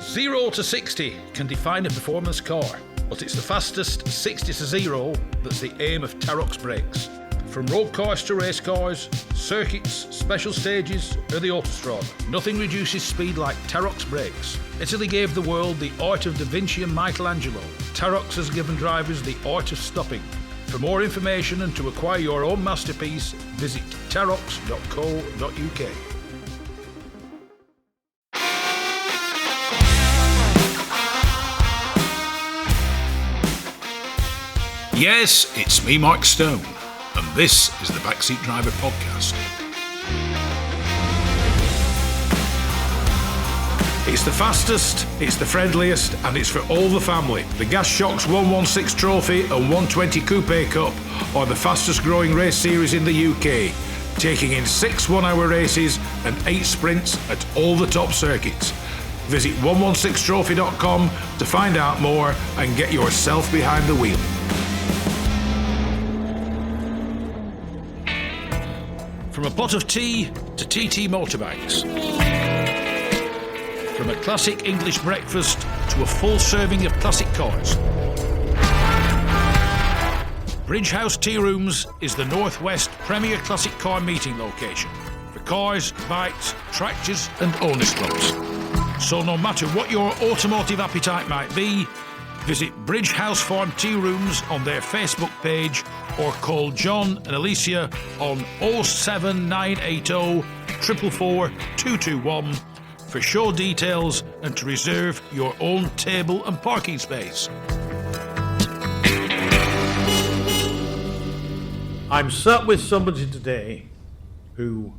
0 to 60 can define a performance car, but it's the fastest 60 to 0 that's the aim of Terox brakes. From road cars to race cars, circuits, special stages, or the autostrada, nothing reduces speed like Terox brakes. Italy gave the world the art of Da Vinci and Michelangelo. Terox has given drivers the art of stopping. For more information and to acquire your own masterpiece, visit terox.co.uk. Yes, it's me, Mike Stone, and this is the Backseat Driver Podcast. It's the fastest, it's the friendliest, and it's for all the family. The Gas Shocks 116 Trophy and 120 Coupe Cup are the fastest growing race series in the UK, taking in 6 one-hour races and 8 sprints at all the top circuits. Visit 116trophy.com to find out more and get yourself behind the wheel. From a pot of tea to TT motorbikes. From a classic English breakfast to a full serving of classic cars. Bridge House Tea Rooms is the Northwest premier classic car meeting location for cars, bikes, tractors and owners clubs. So no matter what your automotive appetite might be, visit Bridge House Farm Tea Rooms on their Facebook page or call John and Alicia on 07980 444 221 for show details and to reserve your own table and parking space. I'm sat with somebody today who,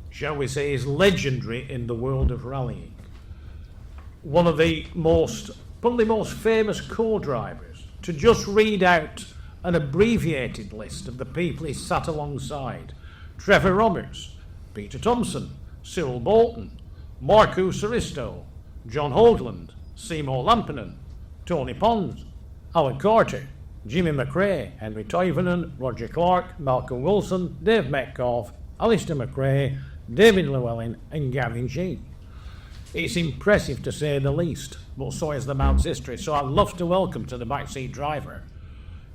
shall we say, is legendary in the world of rallying. One of the probably most famous co-drivers. To just read out an abbreviated list of the people he sat alongside: Trevor Roberts, Peter Thompson, Cyril Bolton, Marco Saristo, John Hoagland, Seymour Lampinen, Tony Pons, Alan Carter, Jimmy McRae, Henry Toivonen, Roger Clark, Malcolm Wilson, Dave Metcalf, Alistair McRae, David Llewellyn and Gavin Sheehan. It's impressive to say the least, but so is the man's history. So I'd love to welcome to the Backseat Driver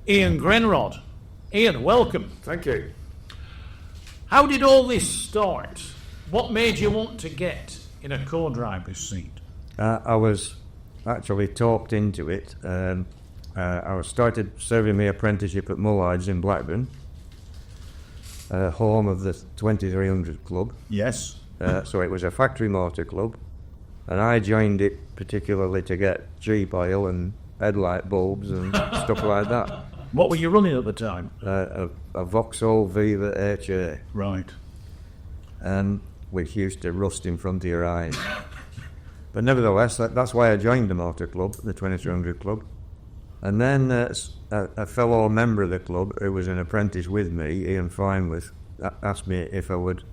Ian Grindrod. Ian, welcome. Thank you. How did all this start? What made you want to get in a co-driver's seat? I was actually talked into it. I started serving my apprenticeship at Mullards in Blackburn, home of the 2300 Club. Yes. So it was a factory motor club, and I joined it particularly to get cheap oil and headlight bulbs and stuff like that. What were you running at the time? A Vauxhall Viva HA. Right. And which used to rust in front of your eyes. But nevertheless, that's why I joined the motor club, the 2300 Club. And then a fellow member of the club, who was an apprentice with me, Ian Grindrod, asked me if I would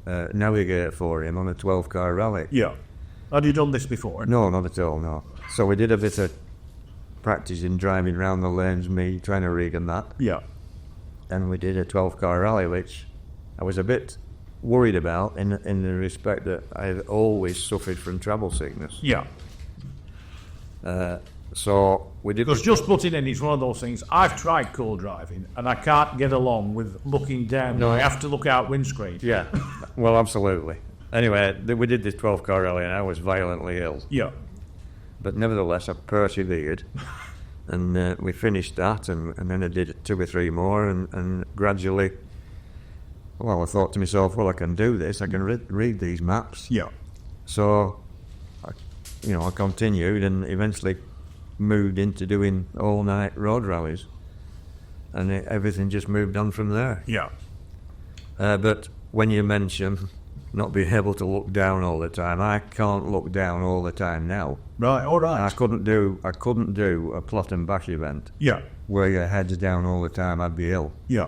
navigate for him on a 12-car rally. Yeah. Had you done this before? No, not at all, no. So we did a bit of practicing driving around the lanes, me trying to rig and that. Yeah. And we did a 12-car rally, which I was a bit worried about in the respect that I've always suffered from travel sickness. Yeah. So we did. Because just putting in, it's one of those things. I've tried co-driving and I can't get along with looking down. No, I have to look out windscreen. Yeah. Well, absolutely. Anyway, we did this 12-car rally and I was violently ill. Yeah. But nevertheless, I persevered, and we finished that, and then I did 2 or 3 more, and gradually, well, I thought to myself, well, I can do this. I can read these maps. Yeah. So, I continued and eventually moved into doing all-night road rallies, and everything just moved on from there. Yeah. But when you mention not being able to look down all the time, I can't look down all the time now. Right. All right. I couldn't do a plot and bash event. Yeah. Where your head's down all the time. I'd be ill. Yeah.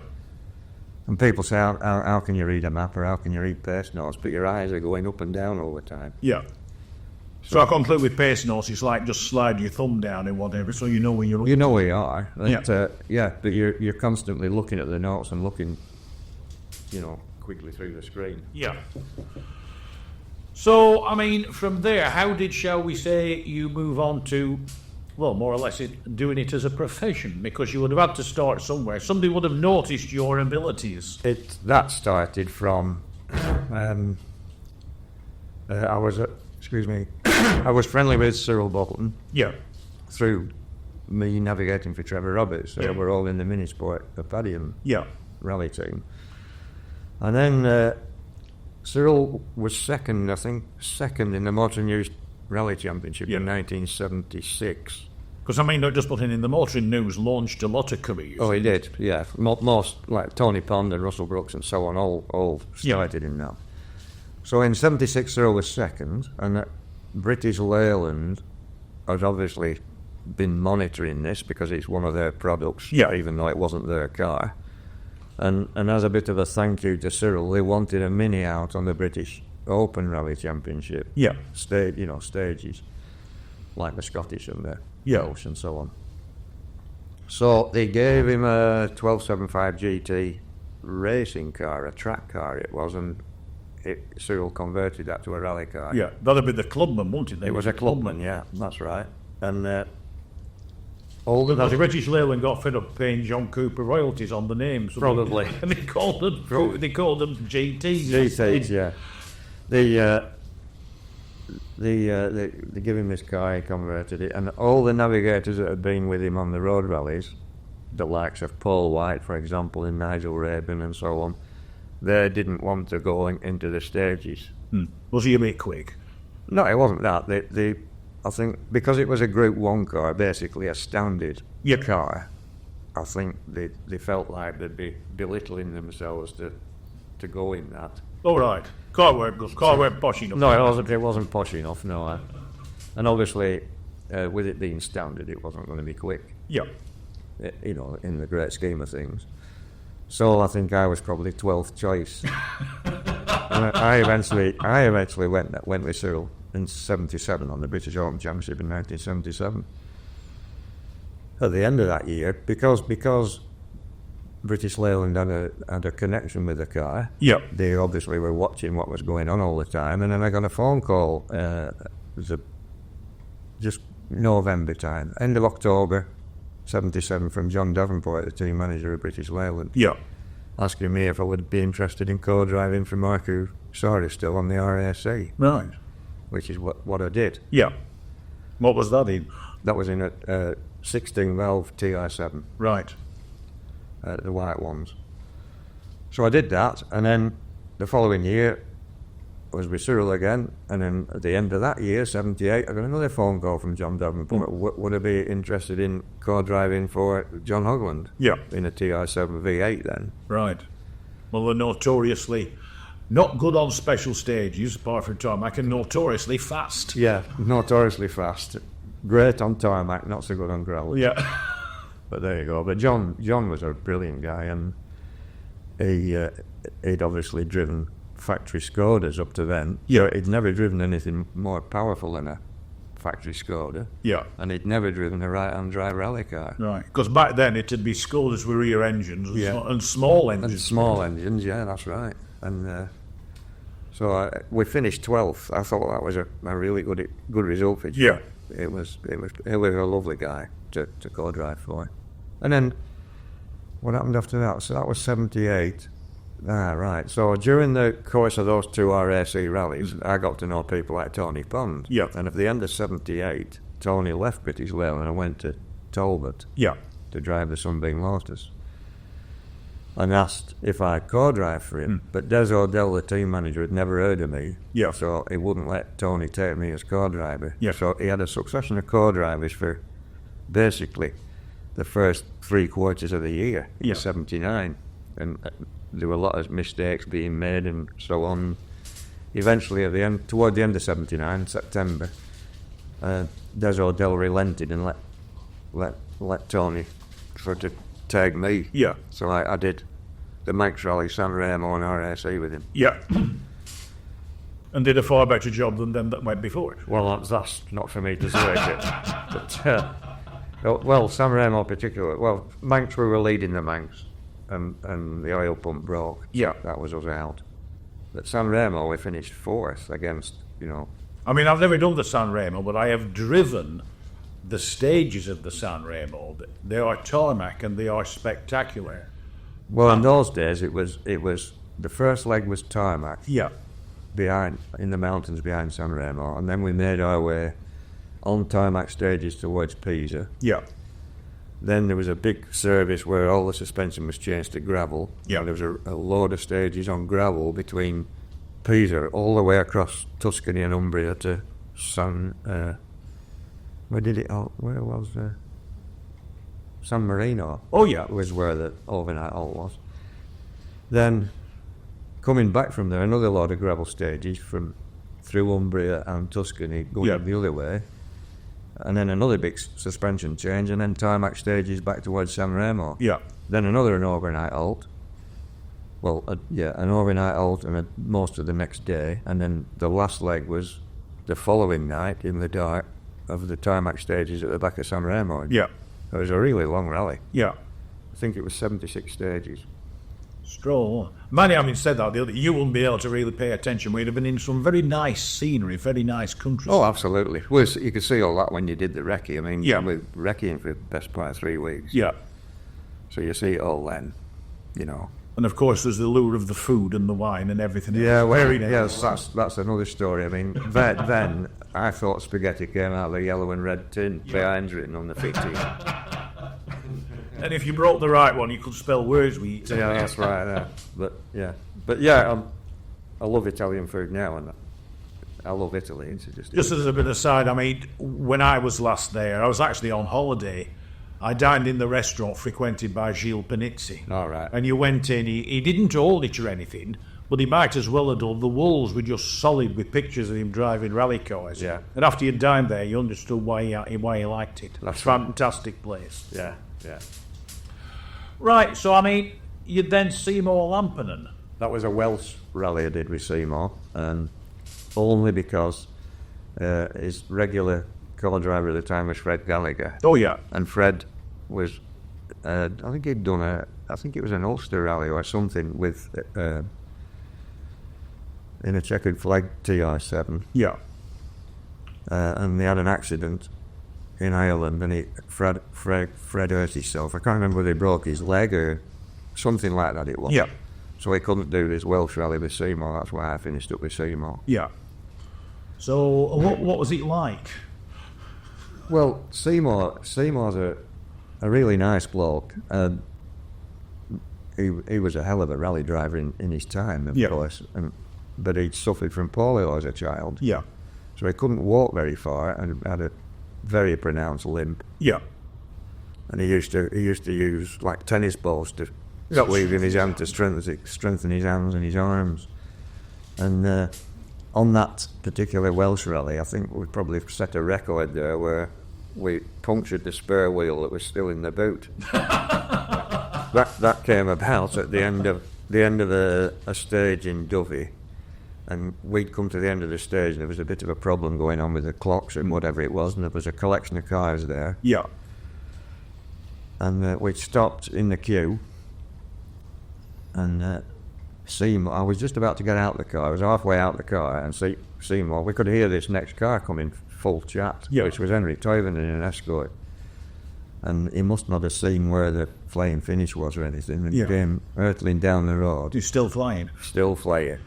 And people say, how can you read a map or how can you read pace notes? But your eyes are going up and down all the time. Yeah. So I conclude with pace notes, it's like just slide your thumb down and whatever, so you know where you're looking. You know where you are. But, Yeah. But you're constantly looking at the notes and looking, quickly through the screen. Yeah. So, I mean, from there, how did, shall we say, you move on to, well, more or less doing it as a profession? Because you would have had to start somewhere. Somebody would have noticed your abilities. That started from, I was friendly with Cyril Bolton. Yeah. Through me navigating for Trevor Roberts. So we're all in the Minisport Palladium rally team. And then Cyril was second in the Motor News Rally Championship in 1976. Because, I mean, not just putting in the Motoring News launched a lot of careers. Oh, he did, yeah. Most, like Tony Pond and Russell Brooks and so on, all started in that. So in 76, Cyril was second, and British Leyland has obviously been monitoring this because it's one of their products, even though it wasn't their car. And as a bit of a thank you to Cyril, they wanted a mini out on the British Open Rally Championship. Yeah. Stages, like the Scottish and the Welsh and so on. So they gave him a 1275 GT racing car, a track car it was, and Cyril converted that to a rally car. Yeah, that'd be the Clubman, wouldn't it? It was a Clubman, yeah, that's right. And the British Leyland got fed up paying John Cooper royalties on the names. Probably. And they called them GTs. GTs, yeah. They give him this car, he converted it, and all the navigators that had been with him on the road rallies, the likes of Paul White, for example, and Nigel Rabin and so on, they didn't want to go into the stages. Was he a bit quick? No, it wasn't that. I think because it was a Group 1 car, basically a standard car, I think they felt like they'd be belittling themselves to go in that. All right. Car weren't posh enough. No, it wasn't posh enough, no. And obviously, with it being standard, it wasn't going to be quick. Yeah. In the great scheme of things. So I think I was probably 12th choice. And I eventually went with Cyril in 77 on the British Open Championship in 1977. At the end of that year, because British Leyland had a connection with the car, they obviously were watching what was going on all the time, and then I got a phone call, it was just November time, end of October 77, from John Davenport, the team manager of British Leyland, asking me if I would be interested in co-driving for Mark, who saw us still on the RAC. Right. Which is what I did. Yeah. What was that in? That was in a 16-valve TI7. Right. The white ones. So I did that, and then the following year I was with Cyril again, and then at the end of that year, 78, I got another phone call from John Davenport. Would I be interested in co-driving for John Hogland? Yeah. In a TI7 V8 then. Right. Well, they're notoriously not good on special stages, apart from tarmac, and notoriously fast. Yeah, notoriously fast. Great on tarmac, not so good on gravel. Yeah. But there you go. But John was a brilliant guy, and he'd obviously driven factory Skodas up to then. Yeah. So he'd never driven anything more powerful than a factory Skoda. Yeah. And he'd never driven a right-hand drive rally car. Right. Because back then it'd be Skodas with rear engines and small engines. And small engines, yeah, that's right. And so we finished 12th. I thought that was a really good result for John. Yeah. He was a lovely guy to co-drive for. And then what happened after that? So that was 78. Right. So during the course of those two RAC rallies, I got to know people like Tony Pond. Yeah. And at the end of 78, Tony left British Leyland and went to Talbot. Yeah. To drive the Sunbeam Lotus. And asked if I'd co-drive for him. But Des O'Dell, the team manager, had never heard of me. Yeah. So he wouldn't let Tony take me as co-driver. Yeah. So he had a succession of co-drivers for basically the first 3 quarters of the year, 79. And there were a lot of mistakes being made and so on. Eventually, toward the end of 79, September, Des O'Dell relented and let Tony sort of tag me. Yeah. So I did the Manx Rally, San Remo and RAC with him. Yeah. And did a far better job than them that went before it. Well, that's not for me to say, is it? But, San Remo in particular, Manx, we were leading the Manx, and the oil pump broke. Yeah. That was us out. But San Remo, we finished 4th against you know. I mean, I've never done the San Remo, but I have driven the stages of the San Remo. They are tarmac and they are spectacular. Well, in those days, it was the first leg was tarmac. Yeah. Behind in the mountains behind San Remo, and then we made our way on tarmac stages towards Pisa. Yeah. Then there was a big service where all the suspension was changed to gravel. Yeah. And there was a load of stages on gravel between Pisa all the way across Tuscany and Umbria to where was San Marino? Oh, yeah. Was where the overnight halt was. Then coming back from there, another lot of gravel stages through Umbria and Tuscany going the other way, and then another big suspension change, and then tarmac stages back towards San Remo. Yeah. Then an overnight halt. Well, an overnight halt and most of the next day, and then the last leg was the following night in the dark of the tarmac stages at the back of San Remo. Yeah. It was a really long rally. Yeah. I think it was 76 stages. Stroll. Many having said that, you wouldn't be able to really pay attention. We'd have been in some very nice scenery, very nice countries. Oh, absolutely. Well, you could see all that when you did the recce. I mean, yeah. we were recceing for the best part of 3 weeks. Yeah. So you see it all then, you know. And of course, there's the lure of the food and the wine and everything. Yeah, yes, that's another story. I mean, then I thought spaghetti came out of the yellow and red tin behind written on the 15. And if you brought the right one, you could spell words we eat. Yeah, that's right. Yeah. But yeah, I love Italian food now, and I love Italy. It's just as a bit of aside, I mean, when I was last there, I was actually on holiday. I dined in the restaurant frequented by Gilles Panizzi. All right. And you went in, he didn't hold it or anything, but he might as well have done. The walls were just solid with pictures of him driving rally cars. Yeah. And after you dined there, you understood why he liked it. That's a fantastic place. Yeah. Right, so I mean, you'd then Seymour Lampinen. That was a Welsh rally I did with Seymour, and only because his regular co-driver at the time was Fred Gallagher. Oh yeah. And Fred was, I think he'd done it was an Ulster rally or something with, in a checkered flag TR7. Yeah. And they had an accident in Ireland, and Fred hurt himself. I can't remember whether he broke his leg or something like that it was. Yeah. So he couldn't do this Welsh rally with Seymour. That's why I finished up with Seymour. Yeah. So what was it like? Well, Seymour's a really nice bloke. He was a hell of a rally driver in his time, of course. But he'd suffered from polio as a child. Yeah. So he couldn't walk very far and had a very pronounced limp. Yeah. And he used to use like tennis balls to squeeze in his hand to strengthen his hands and his arms. And on that particular Welsh rally, I think we probably set a record there where we punctured the spare wheel that was still in the boot. that came about at the end of a stage in Dovey. And we'd come to the end of the stage, and there was a bit of a problem going on with the clocks and whatever it was, and there was a collection of cars there. Yeah. And we'd stopped in the queue, and Seymour, I was just about to get out the car. I was halfway out the car, and Seymour, we could hear this next car coming full chat, which was Henry Toivonen in an Escort. And he must not have seen where the flying finish was or anything, and he came hurtling down the road. He's still flying. Still flying.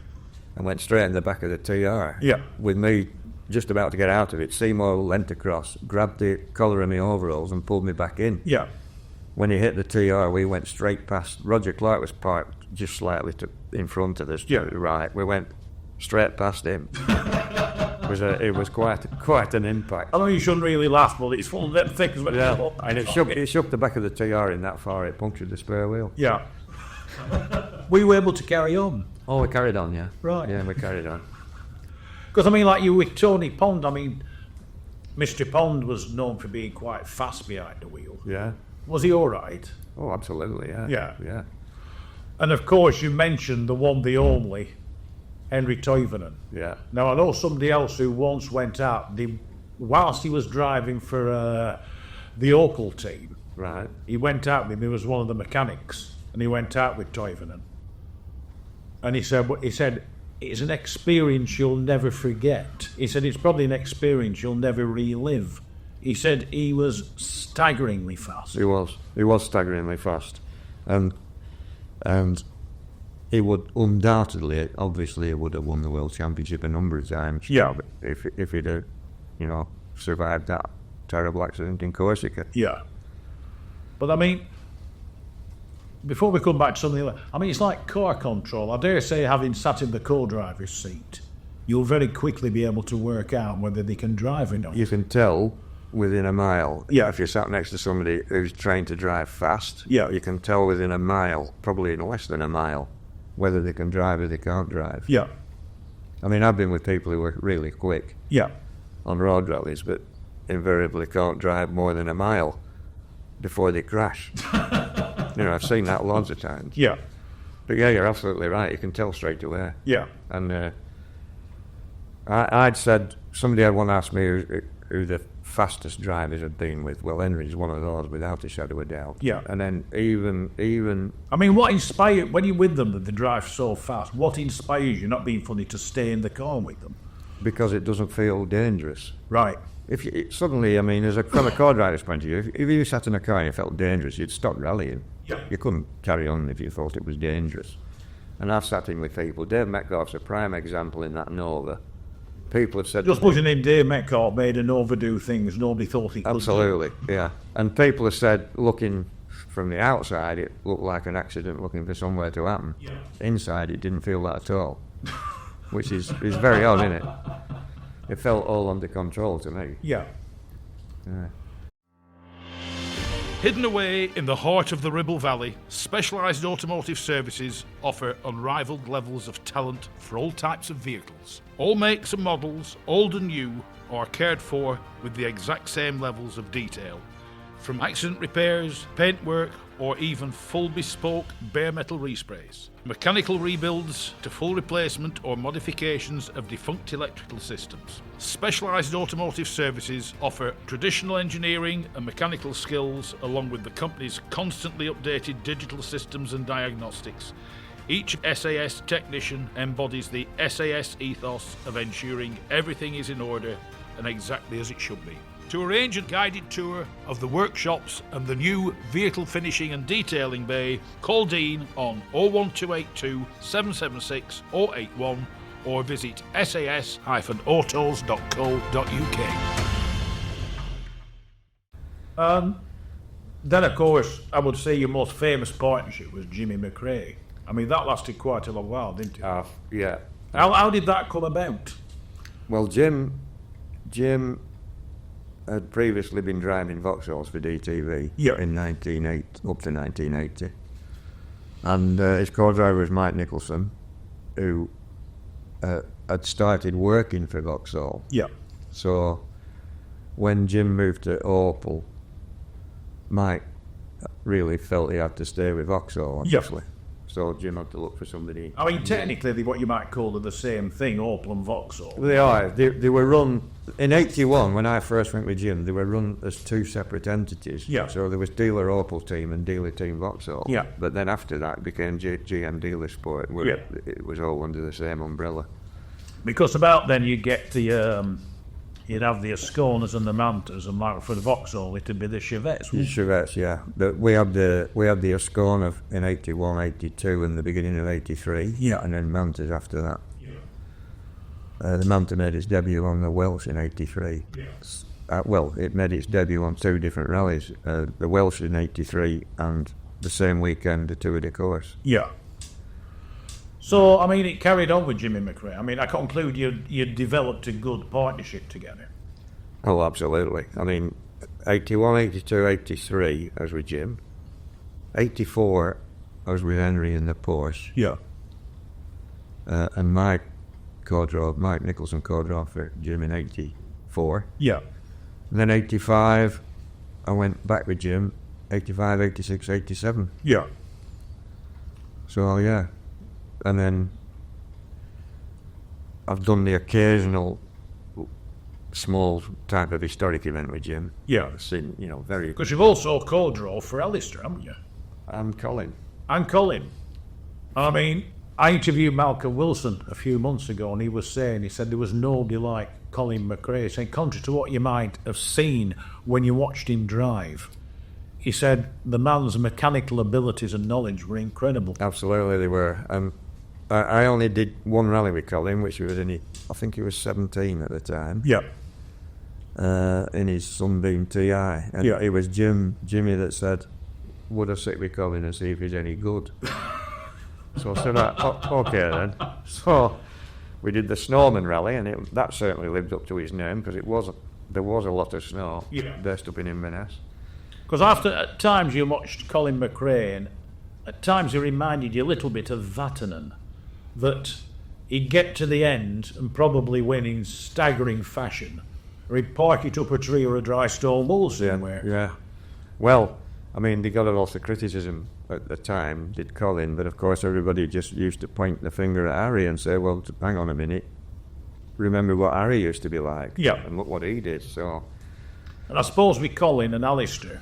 And went straight in the back of the TR. Yeah. With me just about to get out of it. Seymour leant across, grabbed the collar of my overalls and pulled me back in. Yeah. When he hit the TR, we went straight past. Roger Clark was parked just slightly in front of us. Yeah. Right. We went straight past him. It was quite an impact. I know you shouldn't really laugh, but it's one of them things. Yeah. And it shook the back of the TR in that far. It punctured the spare wheel. Yeah. Were you able to carry on? Oh, we carried on, yeah. Right. Yeah, we carried on. Because, I mean, like you with Tony Pond, I mean, Mr. Pond was known for being quite fast behind the wheel. Yeah. Was he all right? Oh, absolutely, yeah. Yeah. And, of course, you mentioned the one, the only, Henry Toivonen. Yeah. Now, I know somebody else who once went out, whilst he was driving for the Opel team, right, he went out with him, he was one of the mechanics, and he went out with Toivonen. And he said, it's an experience you'll never forget. He said it's probably an experience you'll never relive. He said he was staggeringly fast. He was staggeringly fast, and he would undoubtedly, obviously, he would have won the World Championship a number of times. Yeah. If he'd have, survived that terrible accident in Corsica. Yeah. But I mean, before we come back to something else, it's like car control. I dare say, having sat in the co-driver's seat, you'll very quickly be able to work out whether they can drive or not. You can tell within a mile. Yeah. If you're sat next to somebody who's trained to drive fast, yeah, you can tell within a mile, probably in less than a mile, whether they can drive or they can't drive. Yeah. I've been with people who are really quick. Yeah. On road rallies, but invariably can't drive more than a mile before they crash. I've seen that lots of times. Yeah. But yeah, you're absolutely right. You can tell straight away. Yeah. And I'd said, somebody had one asked me who the fastest drivers had been with. Well, Henry's one of those without a shadow of a doubt. Yeah. And then even what inspired, when you're with them that they drive so fast, what inspires you, not being funny, to stay in the car with them? Because it doesn't feel dangerous. Right. If you, suddenly, from a car driver's point of view, if you sat in a car and you felt dangerous, you'd stop rallying. Yeah. You couldn't carry on if you thought it was dangerous. And I've sat in with people. Dave Metcalf's a prime example in that Nova. People have said... Just pushing him, Dave Metcalf made an overdo things nobody thought he could. Absolutely, yeah. And people have said, looking from the outside, it looked like an accident looking for somewhere to happen. Yeah. Inside, it didn't feel that at all. Which is very odd, isn't it? It felt all under control to me. Yeah. Yeah. Hidden away in the heart of the Ribble Valley, Specialised Automotive Services offer unrivalled levels of talent for all types of vehicles. All makes and models, old and new, are cared for with the exact same levels of detail. From accident repairs, paintwork, or even full bespoke bare metal resprays. Mechanical rebuilds to full replacement or modifications of defunct electrical systems. Specialised Automotive Services offer traditional engineering and mechanical skills along with the company's constantly updated digital systems and diagnostics. Each SAS technician embodies the SAS ethos of ensuring everything is in order and exactly as it should be. To arrange a guided tour of the workshops and the new vehicle finishing and detailing bay, call Dean on 01282 776 081 or visit sas-autos.co.uk. Then, of course, I would say your most famous partnership was Jimmy McRae. That lasted quite a long while, didn't it? Yeah. How did that come about? Well, Jim had previously been driving Vauxhalls for DTV in 1980, up to 1980. And his co-driver was Mike Nicholson, who had started working for Vauxhall. Yeah. So when Jim moved to Opel, Mike really felt he had to stay with Vauxhall, obviously. Yeah. So Jim had to look for somebody. Technically, they're what you might call the same thing, Opel and Vauxhall. They are. They were run in '81 when I first went with Jim. They were run as two separate entities. Yeah. So there was dealer Opel team and dealer team Vauxhall. Yeah. But then after that, it became GM Dealer Sport. Where it was all under the same umbrella. Because about then you get the you'd have the Asconas and the Mantas, and like for the Vauxhall, it'd be the Chevettes. The Chevettes, yeah. We had the Ascona in '81, '82, and the beginning of '83. Yeah. And then Mantas after that. The Manta made its debut on the Welsh in '83. Yes. It made its debut on two different rallies, the Welsh in '83 and the same weekend the Tour de Corse. Yeah. So, it carried on with Jimmy McRae. I conclude you developed a good partnership together. Oh, absolutely. 81, 82, 83, I was with Jim. 84, I was with Henry in the Porsche. Yeah. And Mike Nicholson co-drove for Jim in 84. Yeah. And then 85, I went back with Jim, 85, 86, 87. Yeah. So, yeah. And then I've done the occasional small type of historic event with Jim. Yeah. Seen, very... Because you've also co-drove for Alistair, haven't you? And Colin. And Colin. I interviewed Malcolm Wilson a few months ago, and he said there was nobody like Colin McRae, saying, contrary to what you might have seen when you watched him drive, he said the man's mechanical abilities and knowledge were incredible. Absolutely, they were. I only did one rally with Colin, which was I think he was 17 at the time. Yeah. In his Sunbeam TI. And it was Jimmy that said, would I sit with Colin and see if he's any good? So I said, okay then. So we did the Snowman rally, and that certainly lived up to his name, because there was a lot of snow based up in Inverness. Because at times you watched Colin McRae, and at times he reminded you a little bit of Vatanen, that he'd get to the end and probably win in staggering fashion, or he'd park it up a tree or a dry stone wall somewhere. Yeah. Well, I mean, they got a lot of criticism at the time, did Colin, but of course everybody just used to point the finger at Harry and say, well, hang on a minute, remember what Harry used to be like, and look what he did. So, and I suppose with Colin and Alistair,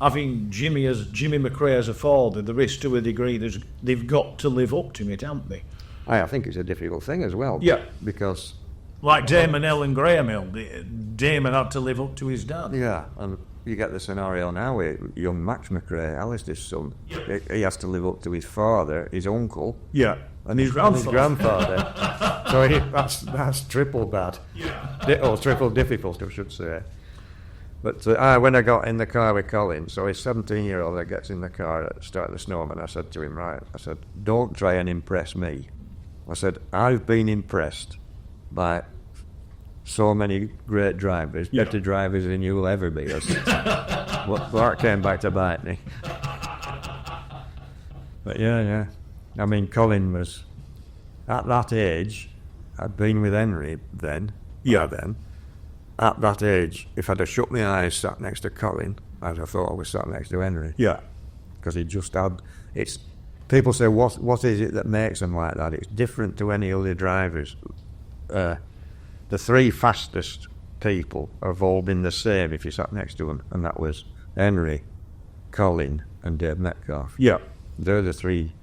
having Jimmy McRae as a father, there is, to a degree, they've got to live up to it, haven't they? I think it's a difficult thing as well. Yeah. Because... like Damon Hill and Graham Hill, Damon had to live up to his dad. Yeah, and you get the scenario now with young Max McRae, Alistair's son. He has to live up to his father, his uncle, and his grandfather. So that's triple bad. Or triple difficult, I should say. But when I got in the car with Colin, so his 17-year-old that gets in the car at the start of the Snowman, I said to him, right, I said, don't try and impress me. I said, I've been impressed by so many great drivers, better drivers than you will ever be. Well, that came back to bite me. But yeah. I mean, Colin was, at that age, I'd been with Henry then. At that age, if I'd have shut my eyes, sat next to Colin, I'd have thought I was sat next to Henry. Yeah. Because he just had... People say, what is it that makes them like that? It's different to any other drivers. The three fastest people have all been the same if you sat next to them, and that was Henry, Colin, and Dave Metcalf. Yeah. They're the three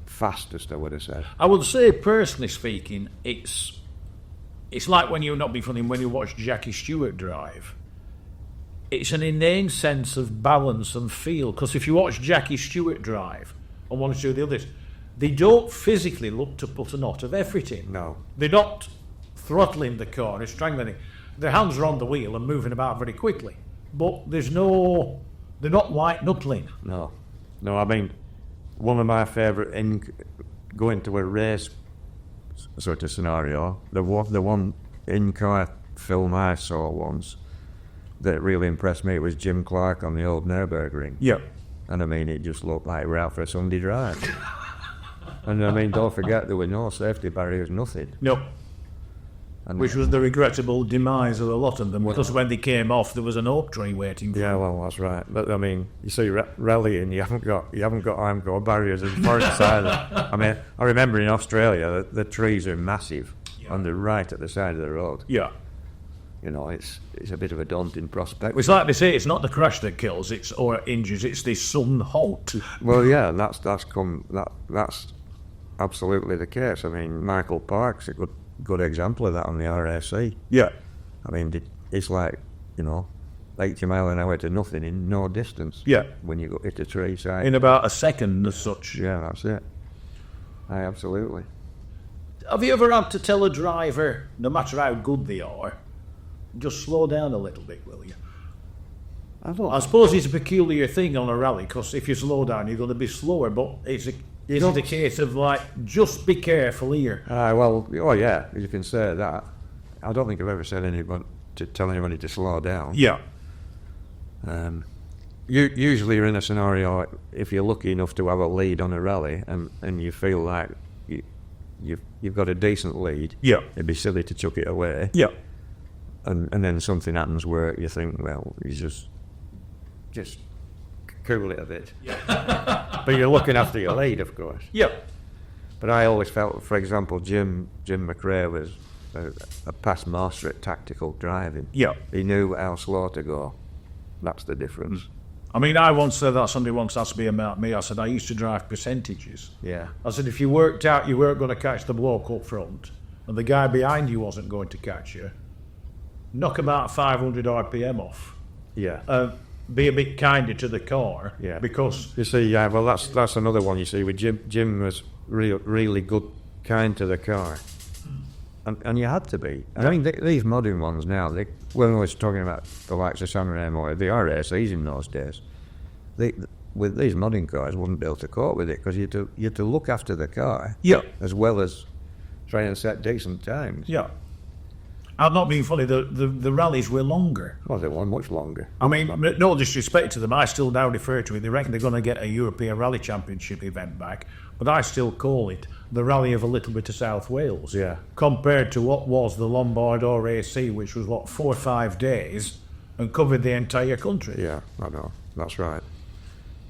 fastest, I would have said. I would say, personally speaking, it's like when you watch Jackie Stewart drive. It's an innate sense of balance and feel, because if you watch Jackie Stewart drive and one or two of the others, they don't physically look to put a knot of effort in. No. They're not throttling the car or strangling it. Their hands are on the wheel and moving about very quickly. But they're not white knuckling. No, I mean, one of my favourite in going to a race sort of scenario, the one in-car film I saw once that really impressed me was Jim Clark on the old Nürburgring. Yep. And I mean, it just looked like we're out for a Sunday drive. And I mean, don't forget, there were no safety barriers, nothing. No. Which was the regrettable demise of a lot of them, because when they came off, there was an oak tree waiting for them. Yeah, well, that's right. But I mean, you see, rallying, you haven't got iron-core barriers as far as either. I mean, I remember in Australia, the trees are massive, and they're right at the side of the road. Yeah. You know, it's a bit of a daunting prospect. It's like they say, it's not the crash that kills, or injures, it's the sudden halt. Well, yeah, that's absolutely the case. I mean, Michael Park's a good example of that on the RAC. Yeah. I mean, it's like, 80 mile an hour to nothing in no distance. Yeah. When you go hit a tree side. In about a second as such. Yeah, that's it. Absolutely. Have you ever had to tell a driver, no matter how good they are, just slow down a little bit, will you? I suppose it's a peculiar thing on a rally, because if you slow down, you're going to be slower, but it's a case of, like, just be careful here. Yeah, you can say that. I don't think I've ever said tell anybody to slow down. Yeah. Usually you're in a scenario, if you're lucky enough to have a lead on a rally, and you feel like you've got a decent lead, it'd be silly to chuck it away. Yeah. And then something happens where you think, well, you just cool it a bit. Yeah. But you're looking after your lead, of course. Yeah. But I always felt, for example, Jim McRae was a past master at tactical driving. Yeah. He knew how slow to go. That's the difference. I mean, I once said that somebody once asked me about me. I said I used to drive percentages. Yeah. I said if you worked out you weren't going to catch the bloke up front and the guy behind you wasn't going to catch you, knock about 500 RPM off. Yeah. Be a bit kinder to the car. Yeah. Because you see, yeah, well, that's another one. You see, with Jim was really good, kind to the car, and you had to be. I mean, these modern ones now, when I was talking about the likes of Sanremo, they are RCs in those days. With these modern cars, wouldn't be able to cope with it because you had to look after the car, yeah, as well as try and set decent times. Yeah. I'm not being funny, the rallies were longer. Well, they were much longer. I mean, no disrespect to them, I still now refer to it. They reckon they're going to get a European Rally Championship event back, but I still call it the Rally of a little bit of South Wales. Yeah. Compared to what was the Lombard or AC, which was, 4 or 5 days and covered the entire country. Yeah, I know. That's right.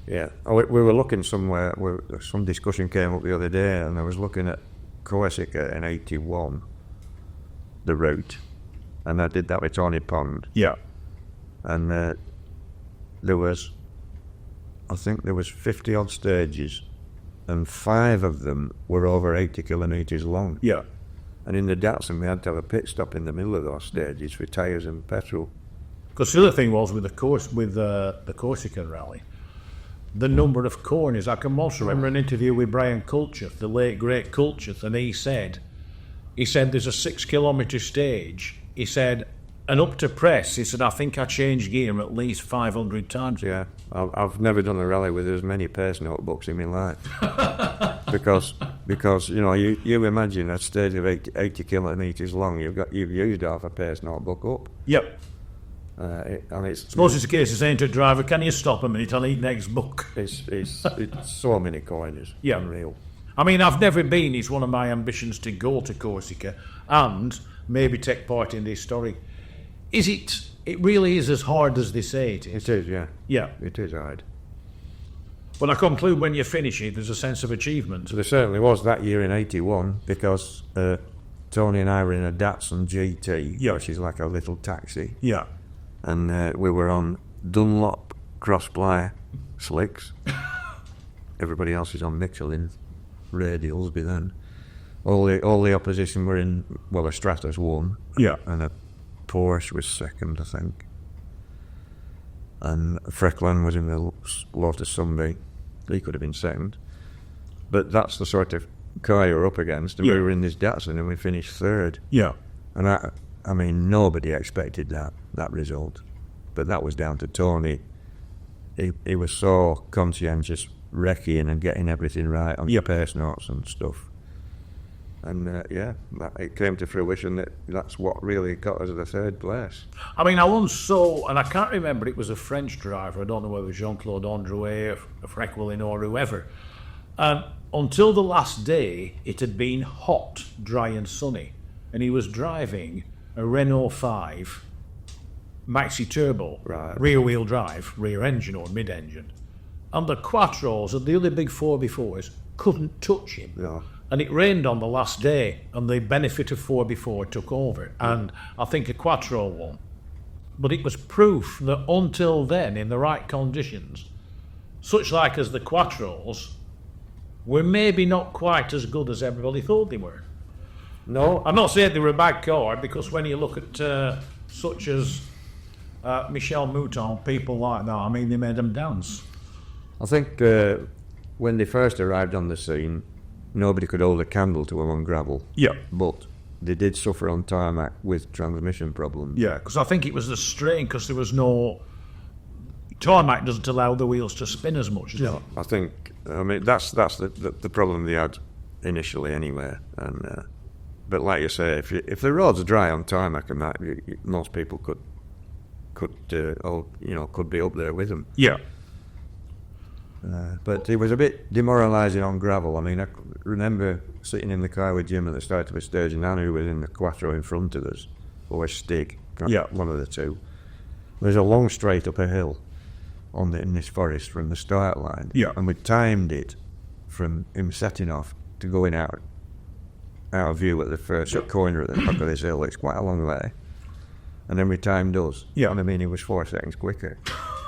Yeah. We were looking somewhere, some discussion came up the other day, and I was looking at Corsica in 81. The route, and I did that with Tony Pond. Yeah. And I think there was 50 odd stages, and 5 of them were over 80 kilometres long. Yeah. And in the Datsun, we had to have a pit stop in the middle of those stages for tyres and petrol. Because the other thing was with the Corsican rally, the number of corners. I can also remember an interview with Brian Culcheth, the late great Culcheth, and he said there's a 6 kilometre stage. He said, and up to press, he said, I think I changed gear at least 500 times. Yeah, I've never done a rally with as many pace notebooks in my life. because you imagine a stage of 80 kilometres long, you've used half a pace notebook up. Yep. And it's suppose it's a case of saying to a driver, can you stop a minute, I'll need next book. It's so many corners. Yeah. Unreal. I mean, I've never been. It's one of my ambitions to go to Corsica and maybe take part in this story. Is it? It really is as hard as they say it is. It is, yeah. Yeah. It is hard. But I conclude when you finish it, there's a sense of achievement. So there certainly was that year in 81 because Tony and I were in a Datsun GT, which is like a little taxi. Yeah. And we were on Dunlop cross-ply slicks. Everybody else is on Michelin radials by then. All the opposition were in, well, a Stratos won. Yeah. And a Porsche was second, I think. And Freckland was in the Lotus Sunbeam. He could have been second. But that's the sort of car you're up against. And we were in this Datsun and we finished third. Yeah. And I mean, nobody expected that result. But that was down to Tony. He was so conscientious, wrecking and getting everything right on pace notes and stuff. And it came to fruition that's what really got us the third place. I mean, I once saw, and I can't remember, it was a French driver, I don't know whether it was Jean-Claude Androuet or Freckwellin or whoever. And until the last day, it had been hot, dry and sunny. And he was driving a Renault 5 maxi turbo, rear wheel drive, rear engine or mid engine. And the Quattros and the other big 4x4s couldn't touch him. No. And it rained on the last day, and the benefit of 4x4 took over. And I think a Quattro won. But it was proof that until then, in the right conditions, such like as the Quattros, were maybe not quite as good as everybody thought they were. No. I'm not saying they were a bad car, because when you look at such as Michel Mouton, people like that, I mean, they made them dance. I think when they first arrived on the scene, nobody could hold a candle to them on gravel. Yeah. But they did suffer on tarmac with transmission problems. Yeah, because I think it was the strain, because there was no... Tarmac doesn't allow the wheels to spin as much. No, I mean, that's the problem they had initially anyway. And but like you say, if the roads are dry on tarmac and that, most people could be up there with them. Yeah. But it was a bit demoralising on gravel. I mean, I remember sitting in the car with Jim at the start of a stage, and Anu was in the Quattro in front of us, or Stig, one of the two. There's a long straight up a hill in this forest from the start line, and we timed it from him setting off to going out of view at the first corner at the top of this hill. It's quite a long way. And then we timed us. Yeah. And I mean, he was 4 seconds quicker.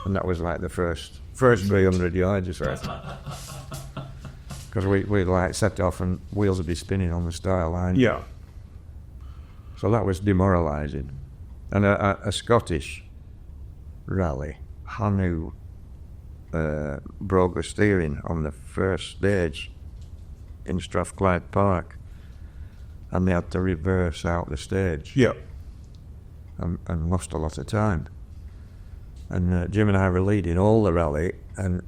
And that was like the first 300 yards or so. Because we like set off and wheels would be spinning on the style line. Yeah. So that was demoralising. And a Scottish rally, Hanu broke the steering on the first stage in Strathclyde Park, and they had to reverse out the stage. Yeah. And lost a lot of time. And Jim and I were leading all the rally, and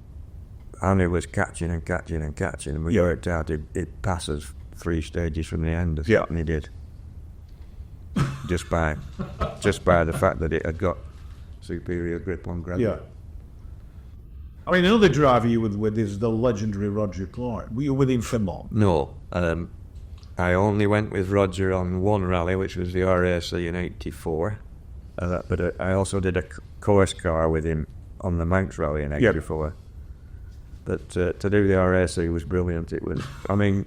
Hanu was catching, and we worked out he'd pass us 3 stages from the end, and he did. just by the fact that it had got superior grip on gravity. Yeah. I mean, another driver you were with is the legendary Roger Clark. Were you with him for long? No. I only went with Roger on one rally, which was the RAC in '84. But I also did a course car with him on the Manx Rally in '84. Yep. But to do the RAC was brilliant. It was, I mean,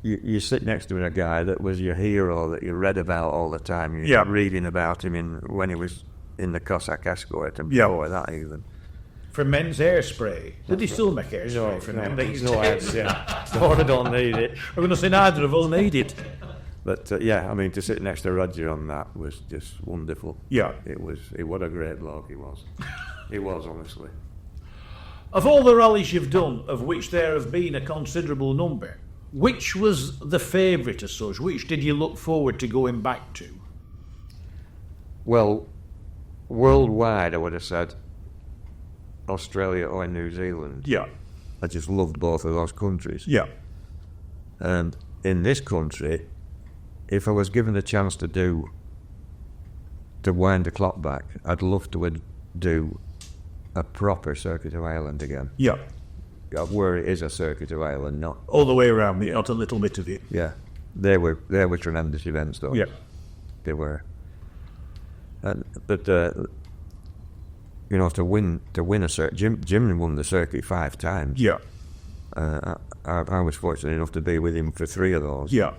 you sit next to a guy that was your hero that you read about all the time. You're reading about him when he was in the Cossack Escort and before that even. For men's hairspray. Did he still make hairspray for men? No ads, yeah. I don't need it. I'm going to say neither of us need it. But I mean, to sit next to Roger on that was just wonderful. Yeah. What a great bloke he was. He was, honestly. Of all the rallies you've done, of which there have been a considerable number, which was the favourite as such? Which did you look forward to going back to? Well, worldwide, I would have said Australia or New Zealand. Yeah. I just loved both of those countries. Yeah. And in this country, if I was given the chance to wind the clock back, I'd love to do a proper Circuit of Ireland again. Yeah. Where it is a Circuit of Ireland, not all the way around, not a little bit of it. Yeah. They were tremendous events, though. Yeah. They were. But to win a circuit, Jim won the circuit 5 times. Yeah. I was fortunate enough to be with him for 3 of those. Yeah.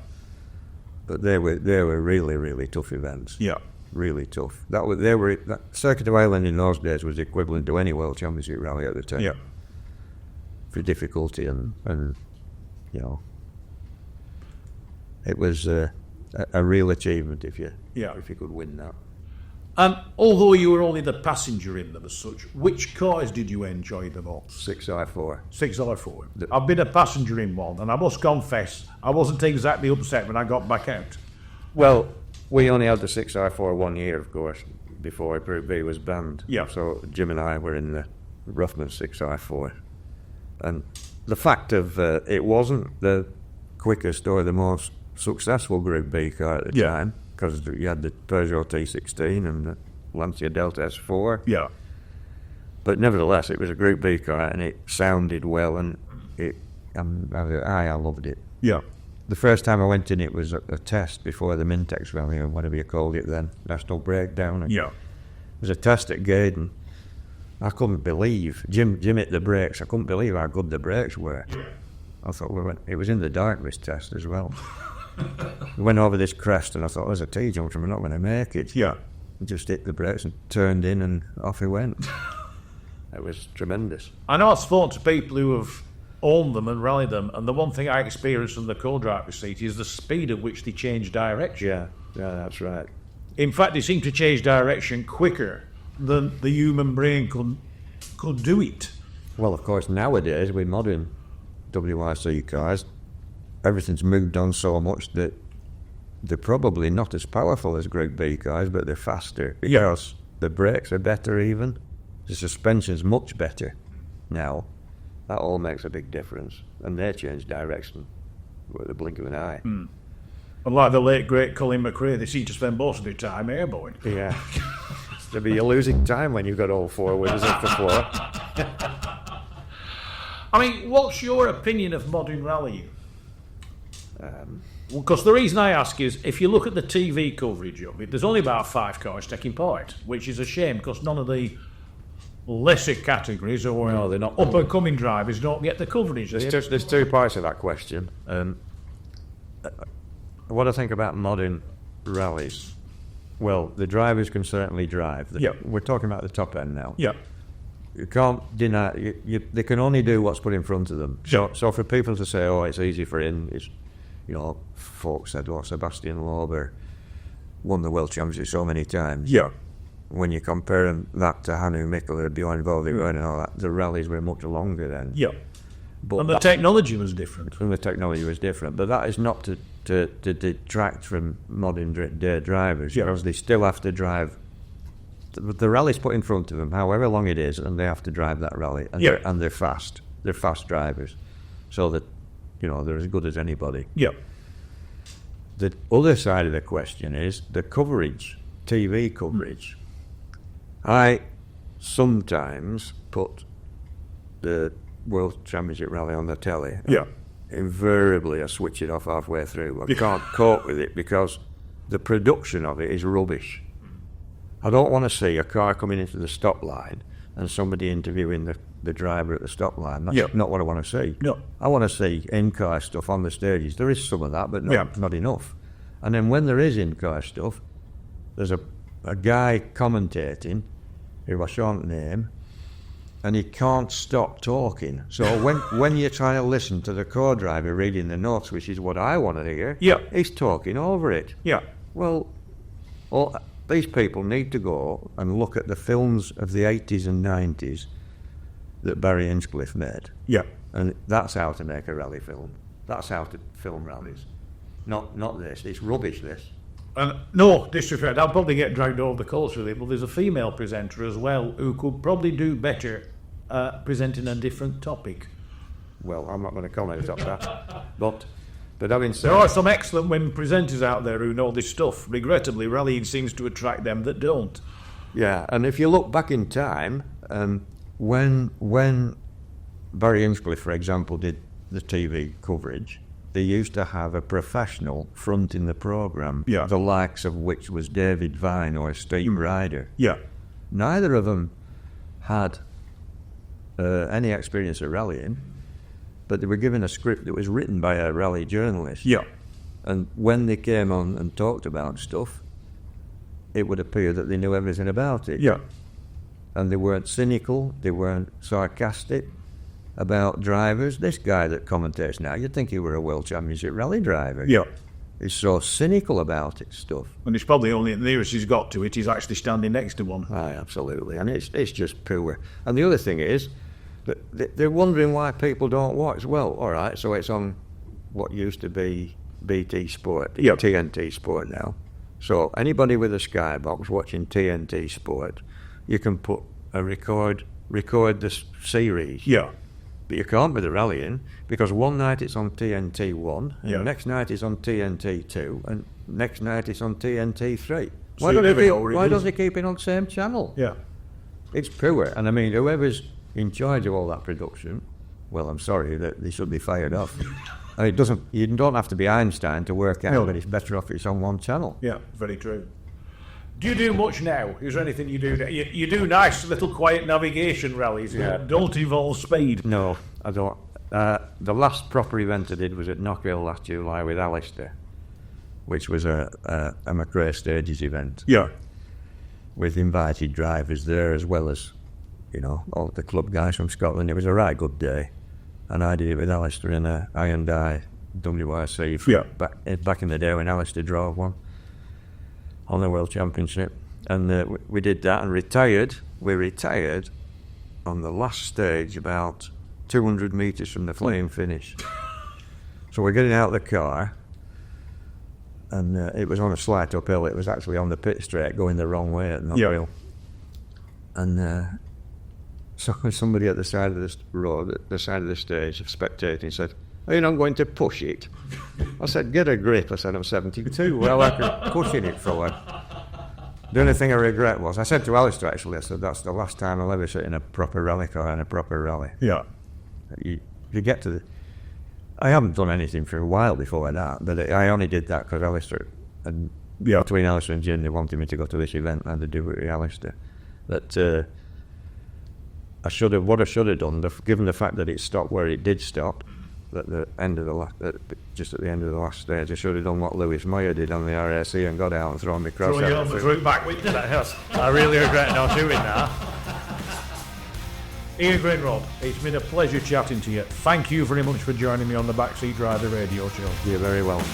But they were really, really tough events. Yeah. Really tough. That Circuit of Ireland in those days was equivalent to any World Championship rally at the time. Yeah. For difficulty and it was a real achievement if you could win that. And although you were only the passenger in them as such, which cars did you enjoy the most? 6i4. 6i4. I've been a passenger in one, and I must confess, I wasn't exactly upset when I got back out. Well, we only had the 6i4 1 year, of course, before Group B was banned. Yeah. So Jim and I were in the Ruffman 6i4. And the fact of it wasn't the quickest or the most successful Group B car at the time, because you had the Peugeot T16 and the Lancia Delta S4. Yeah. But nevertheless, it was a Group B car, and it sounded well, and I loved it. Yeah. The first time I went in, it was a test before the Mintex Rally, or whatever you called it then, National Breakdown. Yeah. It was a test at Gaydon. I couldn't believe, Jim hit the brakes, I couldn't believe how good the brakes were. Yeah. I thought, it was in the dark, this test as well. We went over this crest, and I thought, there's a T-junction, we're not going to make it. Yeah. We just hit the brakes and turned in, and off he went. It was tremendous. I know I've spoken to people who have owned them and rallied them, and the one thing I experienced from the co-driver's seat is the speed at which they change direction. Yeah, that's right. In fact, they seem to change direction quicker than the human brain could do it. Well, of course, nowadays with modern WRC cars, everything's moved on so much that they're probably not as powerful as Group B cars, but they're faster because the brakes are better even. The suspension's much better now. That all makes a big difference. And they change direction with the blink of an eye. Mm. Unlike the late, great Colin McRae, they seem to spend most of their time airborne. Yeah. You're losing time when you've got all 4 wheels up the floor. I mean, what's your opinion of modern rallying? Because the reason I ask is, if you look at the TV coverage of it, there's only about 5 cars taking part, which is a shame because none of the lesser categories or they're not up-and-coming drivers don't get the coverage. There's 2 parts of that question. What I think about modern rallies, well, the drivers can certainly drive. We're talking about the top end now. Yeah. You can't deny. They can only do what's put in front of them. So for people to say, "Oh, it's easy for him," it's, you know, folks said, "Oh, Sebastian Loeb won the world championship so many times." Yeah. When you compare that to Hannu Mikkola, Bjorn Volvik, and all that, the rallies were much longer then. Yeah. But And the technology was different. And the technology was different, but that is not to detract from modern day drivers, because they still have to drive. The rally's put in front of them, however long it is, and they have to drive that rally, and they're fast. They're fast drivers, so that, you know, they're as good as anybody. Yeah. The other side of the question is the coverage, TV coverage. I sometimes put the World Championship Rally on the telly. Yeah. Invariably, I switch it off halfway through. I can't cope with it because the production of it is rubbish. I don't want to see a car coming into the stop line and somebody interviewing the driver at the stop line. That's not what I want to see. No. I want to see in-car stuff on the stages. There is some of that, but not enough. And then when there is in-car stuff, there's a guy commentating, who I shan't name, and he can't stop talking. So when you're trying to listen to the co-driver reading the notes, which is what I want to hear, he's talking over it. Yeah. Well, these people need to go and look at the films of the 80s and 90s that Barry Hinchcliffe made. Yeah. And that's how to make a rally film. That's how to film rallies. Not this. It's rubbish, this. No disrespect, I'll probably get dragged over the coals with it, but there's a female presenter as well who could probably do better presenting a different topic. Well, I'm not going to comment on that. But having said... There are some excellent women presenters out there who know this stuff. Regrettably, rallying seems to attract them that don't. Yeah, and if you look back in time, when Barry Hinchcliffe, for example, did the TV coverage, they used to have a professional fronting the programme, the likes of which was David Vine or Steve Ryder. Yeah. Neither of them had any experience of rallying, but they were given a script that was written by a rally journalist. Yeah. And when they came on and talked about stuff, it would appear that they knew everything about it. Yeah. And they weren't cynical, they weren't sarcastic about drivers. This guy that commentates now, you'd think he were a World Championship rally driver. Yeah. He's so cynical about it, stuff. And it's probably only the nearest he's got to it, he's actually standing next to one. Aye, absolutely. And it's just poor. And the other thing is, that they're wondering why people don't watch. Well, all right, so it's on what used to be BT Sport, TNT Sport now. So anybody with a Skybox watching TNT Sport, you can put a record this series. Yeah. But you can't with the rallying, because one night it's on TNT 1, and the next night it's on TNT 2, and next night it's on TNT 3. Why does he keep it on the same channel? Yeah. It's poor. And I mean, whoever's in charge of all that production, well, I'm sorry, that they should be fired off. And you don't have to be Einstein to work out that it's better off it's on one channel. Yeah, very true. Do you do much now? Is there anything you do? You do nice little quiet navigation rallies that don't involve speed. No, I don't. The last proper event I did was at Knockhill last July with Alistair, which was a McRae Stages event. Yeah. With invited drivers there, as well as, you know, all the club guys from Scotland. It was a right good day. And I did it with Alistair in a I&I WRC back in the day when Alistair drove one on the World Championship. And we did that and retired. We retired on the last stage about 200 metres from the flame finish. So we're getting out of the car, and it was on a slight uphill. It was actually on the pit straight going the wrong way at Knockhill. And so somebody at the side of the road, at the side of the stage, spectating, said, "Are you not going to push it?" I said, "Get a grip." I said, "I'm 72. Well, I could pushing it forward." The only thing I regret was, I said to Alistair actually, I said, "That's the last time I'll ever sit in a proper rally car in a proper rally." Yeah. You get to I haven't done anything for a while before that, but I only did that because Alistair, and between Alistair and Jim, they wanted me to go to this event and to do it with Alistair. But what I should have done, given the fact that it stopped where it did stop, at the end of just at the end of the last stage, I should have done what Lewis Moyer did on the RAC and got out and thrown me cross. Throw it back with that. I really regret not doing that. Ian Grindrod, it's been a pleasure chatting to you. Thank you very much for joining me on the Backseat Driver radio show. You're very welcome.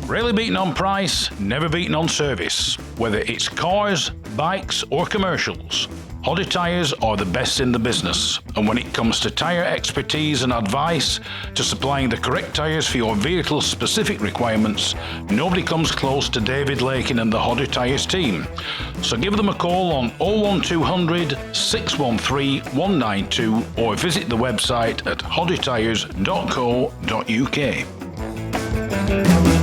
Rarely beaten on price, never beaten on service. Whether it's cars, bikes or commercials, Hodder Tyres are the best in the business. And when it comes to tyre expertise and advice to supplying the correct tyres for your vehicle's specific requirements, nobody comes close to David Lakin and the Hodder Tyres team. So give them a call on 01200 613 192 or visit the website at hoddertyres.co.uk.